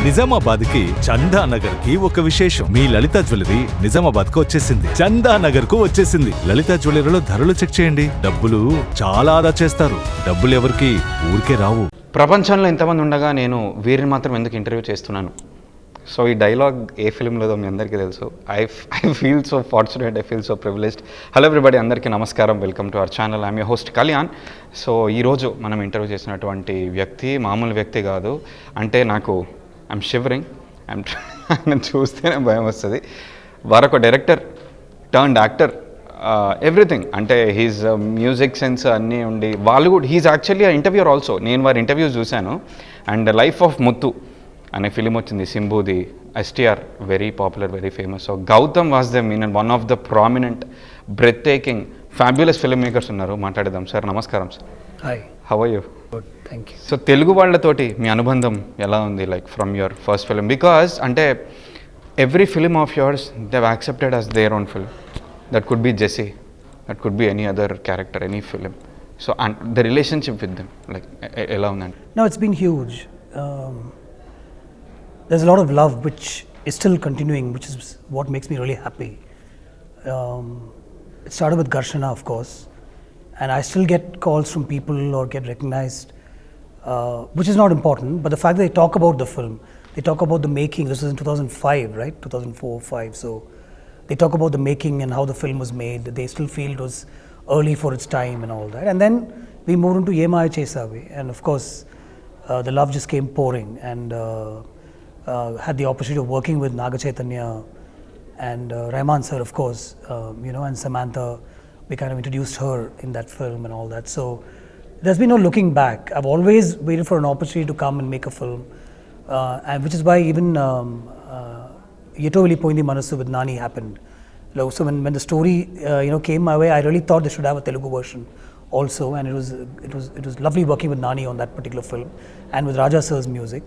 నిజామాబాద్ కి చందా నగర్ కి ఒక విశేషం. మీ లలిత జ్యువెలరీ నిజామాబాద్ కు వచ్చేసింది, చందా నగర్ కు వచ్చేసింది. లలిత జ్యువెలరీలో ధరలు చెక్ చేయండి, డబ్బులు చాలా ఆదా చేస్తారు. డబ్బులు ఎవరికి ఊరికే రావు. ప్రపంచంలో ఎంతమంది ఉండగా నేను వీరిని మాత్రం ఎందుకు ఇంటర్వ్యూ చేస్తున్నాను? సో ఈ డైలాగ్ ఏ ఫిల్మ్ లేదో మీ అందరికీ తెలుసు. I feel so fortunate, I feel so privileged. Hello everybody, అందరికీ నమస్కారం, welcome to our channel. I'm your host Kalyan. So ఈరోజు మనం ఇంటర్వ్యూ చేసినటువంటి వ్యక్తి మామూలు వ్యక్తి కాదు. అంటే నాకు ఐఎమ్ షివరింగ్, ఆయన చూస్తేనే భయం వస్తుంది. వారొక డైరెక్టర్ టర్న్డ్ యాక్టర్, ఎవ్రీథింగ్. అంటే హీజ్ మ్యూజిక్ సెన్స్ అన్నీ ఉండి వాళ్ళు కూడా హీజ్ యాక్చువల్లీ ఇంటర్వ్యూర్ ఆల్సో. నేను వారి ఇంటర్వ్యూస్ చూశాను. అండ్ లైఫ్ ఆఫ్ ముత్తు అనే ఫిలిం వచ్చింది, సింబూది, STR, very popular, very famous. So Gautham was the mean and one of the prominent, breath taking, fabulous film makers ఉన్నారు. మాట్లాడదాం సార్. నమస్కారం sir. Hi, how are you? Good, thank you. So Telugu వాళ్ళతోటి మీ అనుబంధం ఎలా ఉంది, like from your first film? Because అంటే every film of yours they have accepted as their own film. That could be Jessie, that could be any other character, any film. So and the relationship with them like ఎలా ఉందండి? No, it's been huge. There's a lot of love which is still continuing, which is what makes me really happy. It started with Garshana, of course, and I still get calls from people or get recognized, which is not important, but the fact that they talk about the film, they talk about the making. This was in 2005, right? 2004-5. So they talk about the making and how the film was made. They still feel it was early for its time and all that. And then we moved into Yemaya Chesave, and of course the love just came pouring. And had the opportunity of working with Naga Chaitanya and Rahman sir, of course, and Samantha. We kind of introduced her in that film and all that. So there's been no looking back. I've always waited for an opportunity to come and make a film, and which is why even Yeto Veli Poindi Manasu with Nani happened. So when the story came my way, I really thought they should have a Telugu version also, and it was lovely working with Nani on that particular film and with Raja sir's music.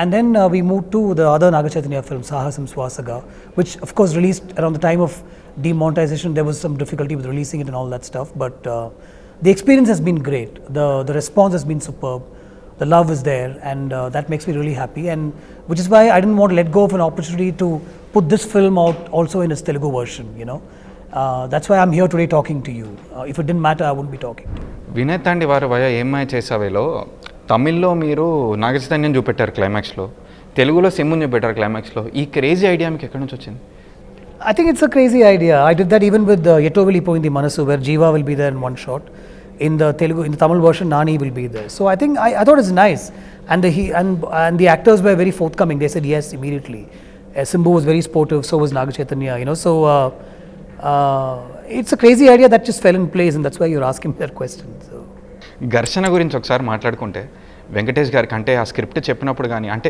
And then we moved to the other Naga Chaitanya film, Sahasam Swasaga, which of course released around the time of demonetization. There was some difficulty with releasing it and all that stuff, but the experience has been great. The response has been superb. The love is there, and that makes me really happy, and which is why I didn't want to let go of an opportunity to put this film out also in its Telugu version, That's why I'm here today talking to you. If it didn't matter, I wouldn't be talking to you. Vinay తాండి వారు భయ ఏమై చేసావేలో తమిళ్లో మీరు నాగచైతన్యం చూపెట్టారు క్లైమాక్స్లో, తెలుగులో సింబుని చూపెట్టారు క్లైమాక్స్లో. ఈ క్రేజీ ఐడియా మీకు ఎక్కడి నుంచి వచ్చింది? I think it's a crazy idea. I did that even with Yeto Veli Poindi Manasu, where Jeeva will be there in one shot. In the Tamil version, Nani will be there. So I think I thought it's nice, and the actors were very forthcoming. They said yes immediately. Simbu was very sportive, so was Naga Chaitanya. So it's a crazy idea that just fell in place, and that's why you're asking me that question. So. ఘర్షణ గురించి ఒకసారి మాట్లాడుకుంటే, వెంకటేష్ గారికి అంటే ఆ script చెప్పినప్పుడు కానీ అంటే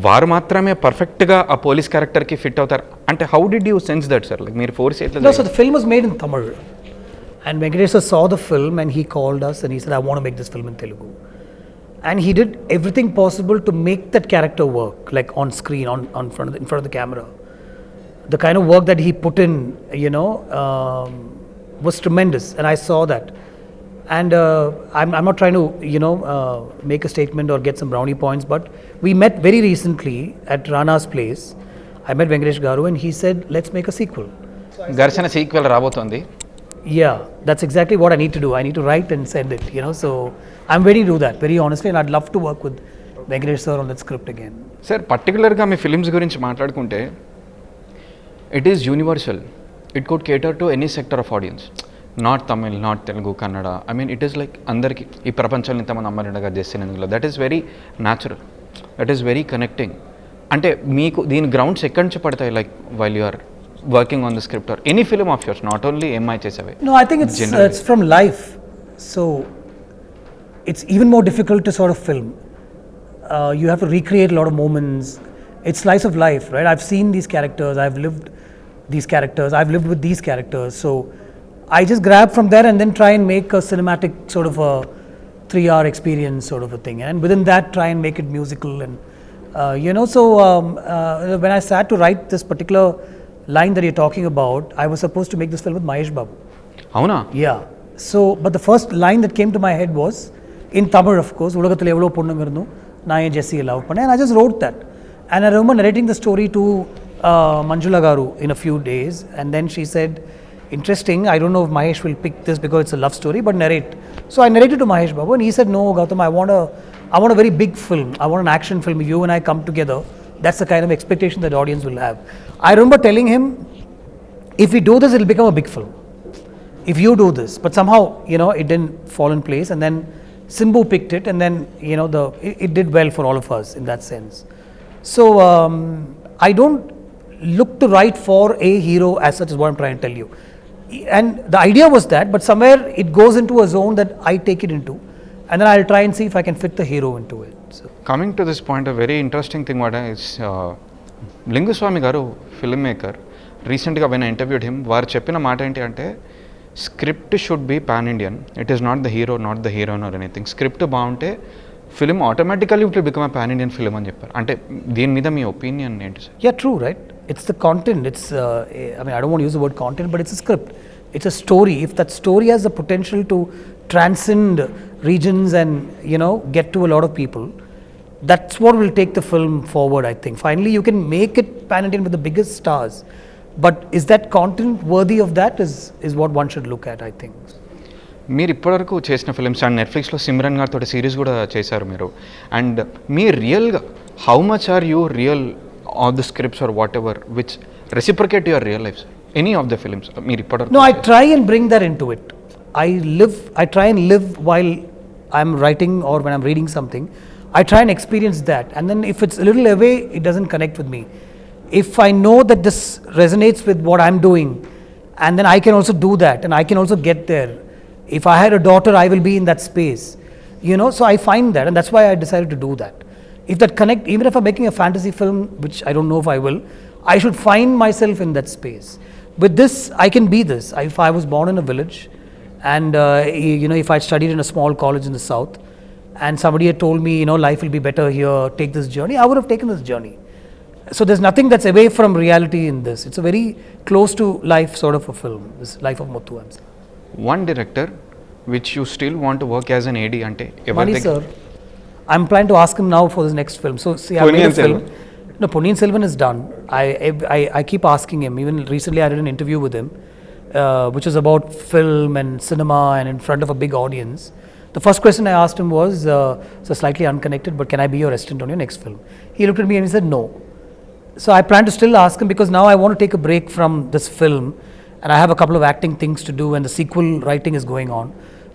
వారు మాత్రమే పర్ఫెక్ట్గా ఆ పోలీస్ క్యారెక్టర్కి ఫిట్ అవుతారు అంటే how did you sense that sir? Like మీరు ఫోర్స్ ఎట్లా? No, so the film was made in Tamil, and Venkatesh sir saw the film and he called us and he said, I want to make this film in Telugu, and he did everything possible to make that character work, like on screen, in front of the camera. The kind of work that he put in, was tremendous, and I saw that. And I'm not trying to make a statement or get some brownie points, but we met very recently at Rana's place. I met Venkatesh Garu and he said, let's make a sequel. ఘర్షణ sequel రాబోతోంది. Yeah, that's exactly what I need to do. I need to write and send it, so I'm ready to do that, very honestly, and I'd love to work with Venkatesh sir on that script again. Sir, పర్టికులర్గా మీ films గురించి మాట్లాడుకుంటే it is universal. It could cater to any sector of audience, not Tamil, not Telugu, Kannada. I mean it is like అందరికీ ఈ ప్రపంచంలో ఇంతమంది అమ్మాయిగా చేసినందులో that is very natural, that is very connecting. అంటే మీకు దీని గ్రౌండ్స్ ఎక్కడి నుంచి పడతాయి, like while you are working on the script or any film of yours, not only ఏమై చేసేవే? No, I think it's from life, so it's even more difficult to sort of film. You have to recreate a lot of moments. It's slice of life, right? I've seen these characters, I've lived these characters, I've lived with these characters, so I just grab from there and then try and make a cinematic sort of a 3-hour experience sort of a thing, and within that try and make it musical. And so when I sat to write this particular line that you're talking about, I was supposed to make this film with Mahesh Babu. Avuna? Yeah. So but the first line that came to my head was in Tamil, of course, Ulagathil evlo ponnungarnu na en Jesse love panna, and I just wrote that. And I remember narrating the story to Manjula Garu in a few days, and then she said, interesting, I don't know if Mahesh will pick this because it's a love story, but narrate. So I narrated to Mahesh Babu, and he said, no, Gautam, I want a very big film. I want an action film. You and I come together. That's the kind of expectation that the audience will have. I remember telling him, if we do this, it'll become a big film. If you do this. But somehow, it didn't fall in place, and then Simbu picked it, and then, it did well for all of us in that sense. So, I don't look to write for a hero as such, is what I'm trying to tell you. And the idea was that, but somewhere it goes into a zone that I take it into, and then I'll try and see if I can fit the hero into it. So. Coming to this point, a very interesting thing is Linguswami Garu, filmmaker, recently when I interviewed him, వారు చెప్పిన మాట ఏంటి అంటే script should be pan-Indian. It is not the hero, not the heroine or anything. Script బాగుంటే film automatically it will become a pan-Indian film అని చెప్పారు. అంటే దీని మీద మీ ఒపీనియన్ ఏంటి sir? Yeah, true, right? It's the content. It's, I don't want to use the word content, but it's a script. It's a story. If that story has the potential to transcend regions and, get to a lot of people, that's what will take the film forward, I think. Finally, you can make it pan-Indian with the biggest stars. But is that content worthy of that is what one should look at, I think. మీరు ఇప్పటివరకు చేసిన films and నెట్ఫ్లిక్స్లో సిమ్రన్ గారితో series కూడా చేశారు మీరు. And మీ రియల్గా how much are you real of the scripts or whatever which reciprocate your real life, any of the films మీరు ఇప్పటివరకు? No, I try and bring that into it. I try and live while I'm writing or when I'm reading something. I try and experience that. And then if it's a little away, it doesn't connect with me. If I know that this resonates with what I'm doing, and then I can also do that, and I can also get there. If I had a daughter, I will be in that space, so I find that, and that's why I decided to do that. If that connect, even if I'm making a fantasy film, which I don't know if I will, I should find myself in that space. With this, I can be this. If I was born in a village, and if I studied in a small college in the south, and somebody had told me, life will be better here, take this journey, I would have taken this journey. So there's nothing that's away from reality in this. It's a very close to life sort of a film, this Life of Muthu. One director which you still want to work as an AD ante Mani sir, I'm planning to ask him now for this next film. So see, I made a film. No, Ponniyin Selvan is done. I keep asking him. Even recently I did an interview with him, which was about film and cinema and in front of a big audience. The first question I asked him was, so slightly unconnected, but can I be your assistant on your next film? He looked at me and he said no. So I plan to still ask him because now I want to take a break from this film, and I have a couple of acting things to do, and the sequel writing is going on.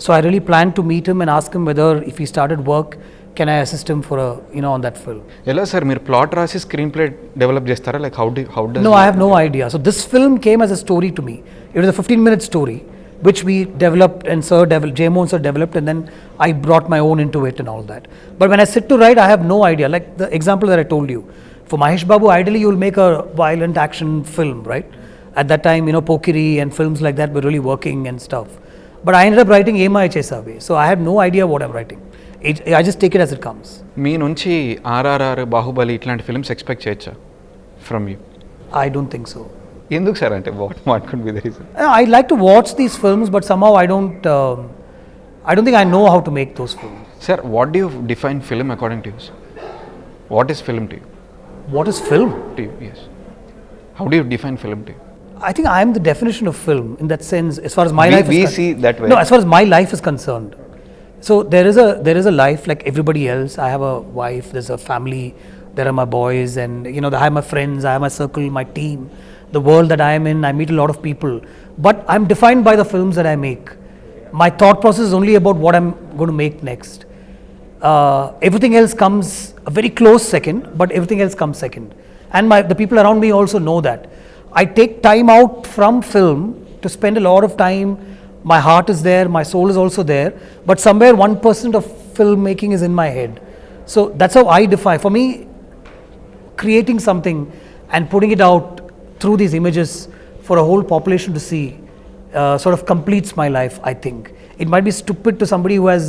So I really plan to meet him and ask him whether if he started work, can I assist him for on that film. ఎలా sir మీరు plot రాసి screen play develop చేస్తారా? Like how does? No, I have no idea. So this film came as a story to me. It was a 15-minute story which we developed, and Jay Mohan sir developed, and then I brought my own into it and all that. But when I sit to write, I have no idea. Like the example that I told you. For Mahesh Babu, ideally you will make a violent action film, right? At that time, Pokiri and films like that were really working and stuff. But I ended up writing Ema Chesave, so I have no idea what I'm writing. I just take it as it comes. మీ నుంచి RRR, Baahubali ఇట్లాంటి films expect చేయొచ్చా from you? I don't think so. ఎందుకు sir? అంటే what could be the reason? I like to watch these films, but somehow I don't think I know how to make those films. Sir, what do you define film according to you? What is film to you? What is film? To you, yes. How do you define film to you? I think I am the definition of film in that sense, as far as my life is we see that way. No, as far as my life is concerned. So there is a life like everybody else. I have a wife, there's a family, there are my boys, and I have my friends, I have my circle, my team, the world that I am in. I meet a lot of people, but I'm defined by the films that I make. My thought process is only about what I'm going to make next. Everything else comes a very close second, but everything else comes second. And the people around me also know that. I take time out from film to spend a lot of time. My heart is there, my soul is also there, but somewhere 1% of filmmaking is in my head. So that's how I define. For me, creating something and putting it out through these images for a whole population to see sort of completes my life, I think. It might be stupid to somebody who has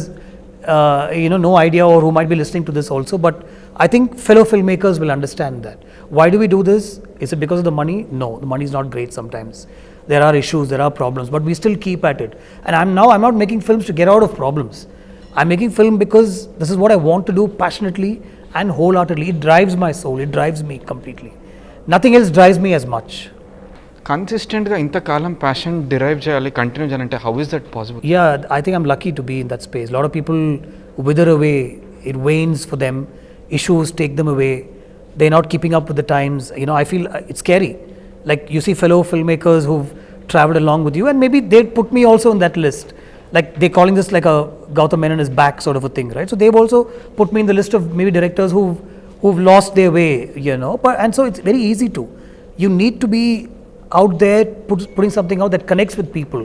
no idea, or who might be listening to this also, but I think fellow filmmakers will understand that. Why do we do this? Is it because of the money? No, the money is not great sometimes. There are issues, there are problems, but we still keep at it. And I'm not making films to get out of problems. I'm making film because this is what I want to do passionately, and wholeheartedly. It drives my soul, it drives me completely. Nothing else drives me as much. కన్సిస్టెంట్గా ఇంతకాలం passion derive చేయాలి, continue చేయాలంటే how is that possible? Yeah, I think I'm lucky to be in that space. A lot of people wither away, it wanes for them, issues take them away, they're not keeping up with the times. You know, I feel it's scary. Like you see fellow filmmakers who've traveled along with you, and maybe they'd put me also on that list. Like they're calling this like a Gowtham Menon is back sort of a thing, right? So they've also put me in the list of maybe directors who've lost their way, you know. But and so it's very easy to. You need to be out there putting something out that connects with people,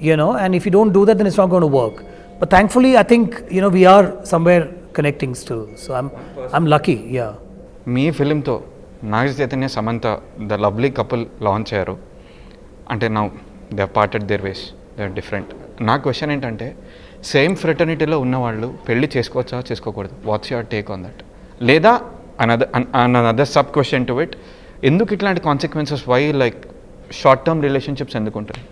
you know. And if you don't do that, then it's not going to work. But thankfully, I think you know we are somewhere connecting still. So I'm lucky, yeah. మీ ఫిలింతో Naga Chaitanya Samantha the lovely couple launch అయ్యారు. అంటే now they have parted their ways, they are different. నా question ఏంటంటే same ఫ్రెటర్నిటీలో ఉన్నవాళ్ళు పెళ్లి చేసుకోవచ్చా చేసుకోకూడదు? What's your take on that? లేదా another sub question to it, ఎందుకు ఇట్లాంటి consequences, why like short term relationships ఎందుకు ఉంటాయి?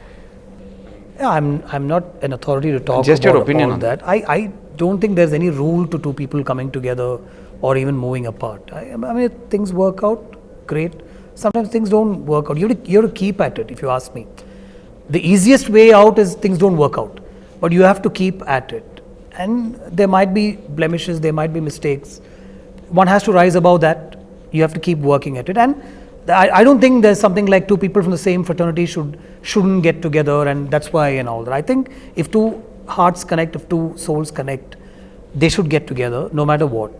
Yeah, I'm not an authority to talk Just your about opinion all on that. I don't think there's any rule to two people coming together or even moving apart. I mean, if things work out, great. Sometimes things don't work out. You have to keep at it, if you ask me. The easiest way out is things don't work out, but you have to keep at it. And there might be blemishes, there might be mistakes. One has to rise above that. You have to keep working at it. And I don't think there's something like two people from the same fraternity shouldn't get together, and that's why and all that. I think if two hearts connect, if two souls connect, they should get together no matter what.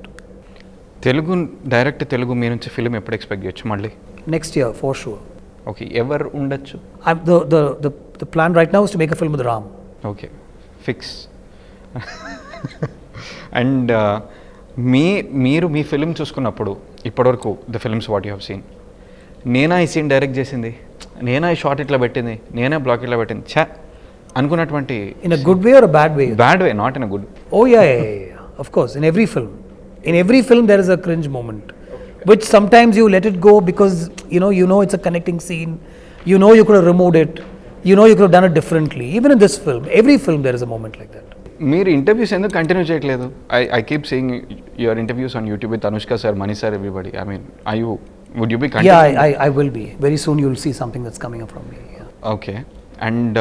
Direct Telugu మీ నుంచి film ఎప్పుడు expect చేయొచ్చు మళ్ళీ? Next year, for sure. Okay, ఎవరు ఉండొచ్చు? The plan right now is to make a film with Ram. Okay, fix. And మీరు మీ film చూసుకున్నప్పుడు ఇప్పటివరకు the films what you have seen, నేనా ఈ సీన్ డైరెక్ట్ చేసింది, నేనా ఈ షార్ట్ ఇట్లా పెట్టింది, నేనే బ్లాక్ ఇట్లా పెట్టింది ఛా అనుకున్నటువంటి? In a good way or a bad way? Bad way, not in a good. Oh yeah. Of course, in every film there is a cringe moment, which sometimes you let it go because you know it's a connecting scene, you know you could have removed it, you know you could have done it differently. Even in this film, every film there is a moment like that. మీరు interviews ఎందుకు continue చేయట్లేదు? I keep seeing your interviews on YouTube with Anushka sir, money sir, everybody. I mean, would you be continuing? Yeah, I will be. Very soon you will see something that's coming up from me. Yeah. Okay. And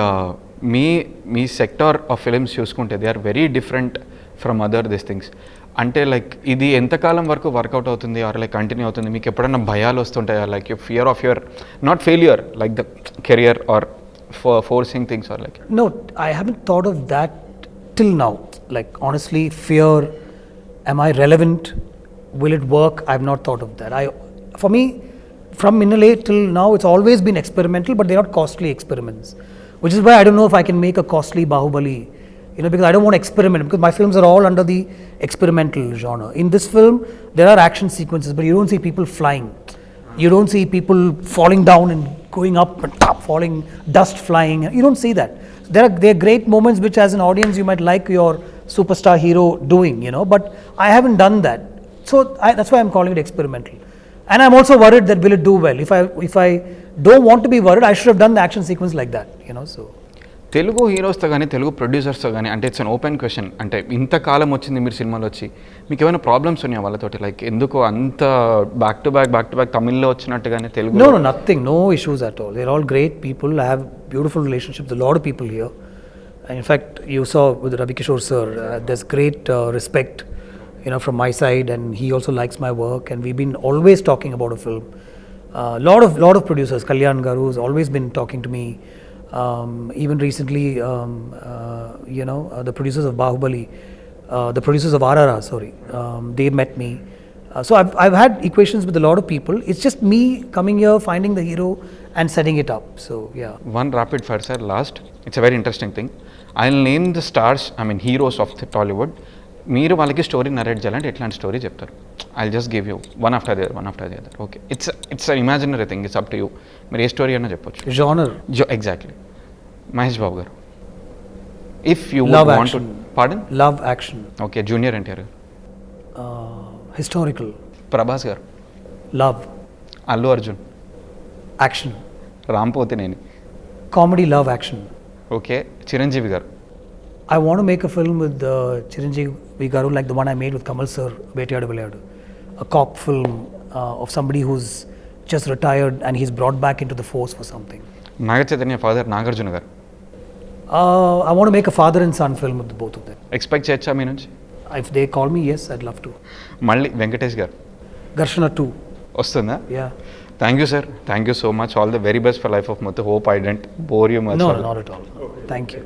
మీ sector of films చూసుకుంటే they are very different from other this things. అంటే like ఇది ఎంతకాలం వరకు work out అవుతుంది are like continue అవుతుంది? మీకు ఎప్పుడైనా భయాలు వస్తుంటాయా? Like you fear of your not failure like the career or forcing things or like? No, I haven't thought of that till now. Like honestly, fear, am I relevant? Will it work? I've not thought of that. For me, from Minnale till now, it's always been experimental, but they're not costly experiments. Which is why I don't know if I can make a costly Bahubali, because I don't want to experiment, because my films are all under the experimental genre. In this film, there are action sequences, but you don't see people flying. You don't see people falling down and going up and falling, dust flying. You don't see that. There are great moments which as an audience you might like your superstar hero doing, but I haven't done that. So that's why I'm calling it experimental. And I'm also worried that will it do well? If I don't want to be worried, I should have done the action sequence like that, so. Telugu హీరోస్తో కానీ తెలుగు ప్రొడ్యూసర్స్తో కానీ, అంటే it's an open question, అంటే ఇంతకాలం వచ్చింది మీరు సినిమాలో వచ్చి, మీకు ఏమైనా ప్రాబ్లమ్స్ ఉన్నాయా వాళ్ళతోటి? లైక్ ఎందుకు అంత బ్యాక్ టు బ్యాక్ తమిళ్లో వచ్చినట్టుగానే Telugu? No, nothing, no issues at all. They're all great people. I have beautiful relationships with a lot of people here. And in fact, you saw with Ravi Kishore sir, there's great respect, from my side, and he also likes my work, and we've been always talking about a film. Lot of producers, Kalyan Garu has always been talking to me. Even recently, the producers of Bahubali, the producers of RRR, they met me. So I've had equations with a lot of people. It's just me coming here, finding the hero and setting it up. So yeah. One rapid fire, sir. Last, it's a very interesting thing. I'll name the stars, heroes of the Tollywood. మీరు వాళ్ళకి story narrate చేయాలంటే ఎట్లాంటి story చెప్తారు? I just give you one after the other. Okay, it's imaginary thing, it's up to you. మీరు ఏ story అయినా చెప్పొచ్చు. Genre. Exactly. Mahesh Babu గారు, if you Love want to. action. Pardon? Love action. Okay. Junior NTR. Historical. Prabhas గారు. Love. Allu Arjun. Action. Ram Pothineni. Comedy, love, action. Okay. Chiranjeevi గారు. I want to make a film with Chiranjeevi garu like the one I made with Kamal sir, Vetiyadu Vilayadu. a cop film of somebody who's just retired and he's brought back into the force for something. Naga Chaitanya father Nagarjuna గారు. I want to make a father and son film with the both of them. Expect చేయొచ్చా మీ నుంచి? If they call me, yes, I'd love to. మళ్ళీ వెంకటేష్ గారు Garshana 2. వస్తుందా? Yeah. Thank you sir, thank you so much. All the very best for life of Muthu. Hope I didn't bore you much. No, not at all. Thank you.